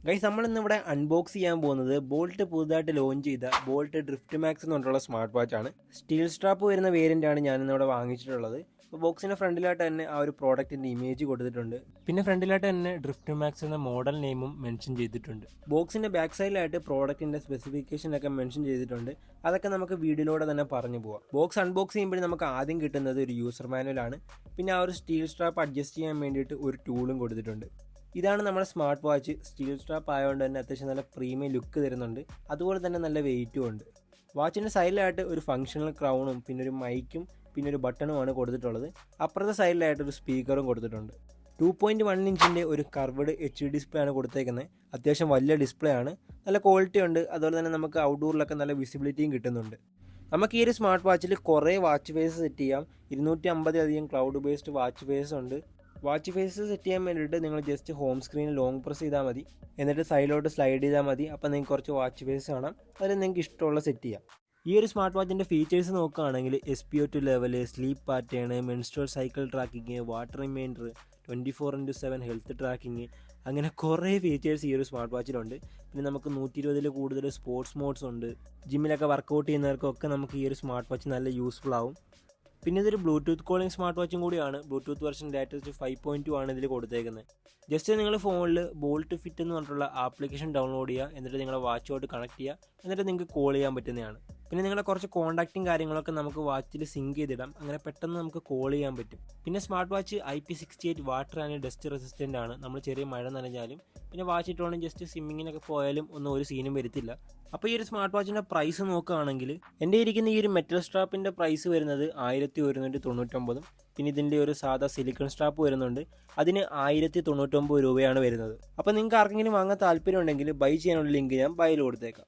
Guys, നമ്മളിന്ന് ഇവിടെ unbox ചെയ്യാൻ പോകുന്നത് ബോൾട്ട് പുതുതായിട്ട് ലോഞ്ച് ചെയ്ത ബോൾട്ട് ഡ്രിഫ്റ്റ് മാക്സ് എന്ന് പറഞ്ഞിട്ടുള്ള സ്മാർട്ട് വാച്ചാണ്. സ്റ്റീൽ സ്ട്രാപ്പ് വരുന്ന വേരിയൻ്റാണ് ഞാനിന്നിവിടെ വാങ്ങിച്ചിട്ടുള്ളത്. അപ്പോൾ ബോക്സിൻ്റെ ഫ്രണ്ടിലായിട്ട് തന്നെ ആ ഒരു പ്രോഡക്റ്റിൻ്റെ ഇമേജ് കൊടുത്തിട്ടുണ്ട്. പിന്നെ ഫ്രണ്ടിലായിട്ട് തന്നെ ഡ്രിഫ്റ്റ് മാക്സ് എന്ന മോഡൽ നെയിമും മെൻഷൻ ചെയ്തിട്ടുണ്ട്. ബോക്സിൻ്റെ ബാക്ക് സൈഡിലായിട്ട് പ്രോഡക്റ്റിൻ്റെ സ്പെസിഫിക്കേഷനൊക്കെ മെൻഷൻ ചെയ്തിട്ടുണ്ട്. അതൊക്കെ നമുക്ക് വീഡിയോയിലൂടെ തന്നെ പറഞ്ഞു പോവാം. ബോക്സ് അൺബോക്സ് ചെയ്യുമ്പോൾ നമുക്ക് ആദ്യം കിട്ടുന്നത് ഒരു യൂസർ മാനുവലാണ്. പിന്നെ ആ ഒരു സ്റ്റീൽ സ്ട്രാപ്പ് അഡ്ജസ്റ്റ് ചെയ്യാൻ വേണ്ടിയിട്ട് ഒരു ടൂളും കൊടുത്തിട്ടുണ്ട്. ഇതാണ് നമ്മുടെ സ്മാർട്ട് വാച്ച്. സ്റ്റീൽ സ്ട്രാപ്പ് ആയതുകൊണ്ട് തന്നെ അത്യാവശ്യം നല്ല പ്രീമിയം ലുക്ക് തരുന്നുണ്ട്. അതുപോലെ തന്നെ നല്ല വെയിറ്റും ഉണ്ട്. വാച്ചിൻ്റെ സൈഡിലായിട്ട് ഒരു ഫങ്ഷണൽ ക്രൗണും പിന്നെ ഒരു മൈക്കും പിന്നെ ഒരു ബട്ടണുമാണ് കൊടുത്തിട്ടുള്ളത്. അപ്പുറത്തെ സൈഡിലായിട്ട് ഒരു സ്പീക്കറും കൊടുത്തിട്ടുണ്ട്. 2.1 ഇഞ്ചിൻ്റെ ഒരു കർവ്ഡ് HD ഡിസ്പ്ലേ ആണ് കൊടുത്തേക്കുന്നത്. അത്യാവശ്യം വലിയ ഡിസ്പ്ലേ ആണ്. നല്ല ക്വാളിറ്റി ഉണ്ട്. അതുപോലെ തന്നെ നമുക്ക് ഔട്ട്ഡോറിലൊക്കെ നല്ല വിസിബിലിറ്റിയും കിട്ടുന്നുണ്ട്. നമുക്ക് ഈ ഒരു സ്മാർട്ട് വാച്ചിൽ കുറേ വാച്ച് ഫേസ് സെറ്റ് ചെയ്യാം. 250 ക്ലൗഡ് ബേസ്ഡ് വാച്ച് ഫേസ് ഉണ്ട്. വാച്ച് ഫേസ് സെറ്റ് ചെയ്യാൻ വേണ്ടിയിട്ട് നിങ്ങൾ ജസ്റ്റ് ഹോം സ്ക്രീനിൽ ലോങ് പ്രസ് ചെയ്താൽ മതി. എന്നിട്ട് സൈഡിലോട്ട് സ്ലൈഡ് ചെയ്താൽ മതി. അപ്പോൾ നിങ്ങൾക്ക് കുറച്ച് വാച്ച് ഫേസ് കാണാം. അതിൽ നിങ്ങൾക്ക് ഇഷ്ടമുള്ള സെറ്റ് ചെയ്യാം. ഈ ഒരു സ്മാർട്ട് വാച്ചിൻ്റെ ഫീച്ചേഴ്സ് നോക്കുകയാണെങ്കിൽ SpO2 level, sleep pattern, menstrual cycle tracking, water reminder, 24/7 health tracking, അങ്ങനെ കുറേ ഫീച്ചേഴ്സ് ഈ ഒരു സ്മാർട്ട് വാച്ചിലുണ്ട്. പിന്നെ നമുക്ക് 120 കൂടുതൽ സ്പോർട്സ് മോഡ്സ് ഉണ്ട്. ജിമ്മിലൊക്കെ വർക്കൗട്ട് ചെയ്യുന്നവർക്കൊക്കെ നമുക്ക് ഈ ഒരു സ്മാർട്ട് വാച്ച് നല്ല യൂസ്ഫുൾ ആവും. പിന്നെ ഇതൊരു ബ്ലൂടൂത്ത് കോളിംഗ് സ്മാർട്ട് വാച്ചും കൂടിയാണ്. ബ്ലൂടൂത്ത് വെർഷൻ ലേറ്റസ്റ്റ് 5.2 ആണ് ഇതിൽ കൊടുത്തേക്കുന്നത്. ജസ്റ്റ് നിങ്ങൾ ഫോണിൽ ബോൾട്ട് ഫിറ്റ് എന്ന് പറഞ്ഞിട്ടുള്ള ആപ്ലിക്കേഷൻ ഡൗൺലോഡ് ചെയ്യുക. എന്നിട്ട് നിങ്ങളുടെ വാച്ചുമായിട്ട് കണക്ട് ചെയ്യുക. എന്നിട്ട് നിങ്ങൾക്ക് കോൾ ചെയ്യാൻ പറ്റുന്നതാണ്. പിന്നെ നിങ്ങളുടെ കുറച്ച് കോൺടാക്റ്റും കാര്യങ്ങളൊക്കെ നമുക്ക് വാച്ചിൽ സിങ്ക് ചെയ്തിടാം. അങ്ങനെ പെട്ടെന്ന് നമുക്ക് കോൾ ചെയ്യാൻ പറ്റും. പിന്നെ smart watch IP68 water and dust resistant ആണ്. നമ്മൾ ചെറിയ മഴ നനഞ്ഞാലും പിന്നെ വാച്ച് ഇട്ടുകൊണ്ട് ജസ്റ്റ് സ്വിമ്മിങ്ങിനൊക്കെ പോയാലും ഒന്നും ഒരു സീനും വരത്തില്ല. അപ്പോൾ ഈ ഒരു സ്മാർട്ട് വാച്ചിൻ്റെ പ്രൈസ് നോക്കുകയാണെങ്കിൽ എൻ്റെ ഇരിക്കുന്ന ഈ ഒരു മെറ്റൽ സ്ട്രാപ്പിൻ്റെ പ്രൈസ് വരുന്നത് 1199. പിന്നെ ഇതിൻ്റെ ഒരു സാധാ സിലിക്കൺ സ്ട്രാപ്പ് വരുന്നുണ്ട്. അതിന് 1099 രൂപയാണ് വരുന്നത്. അപ്പോൾ നിങ്ങൾക്ക് ആർക്കെങ്കിലും വാങ്ങാൻ താല്പര്യം ഉണ്ടെങ്കിൽ ബൈ ചെയ്യാനുള്ള ലിങ്ക് ഞാൻ ബൈയിൽ കൊടുത്തേക്കാം.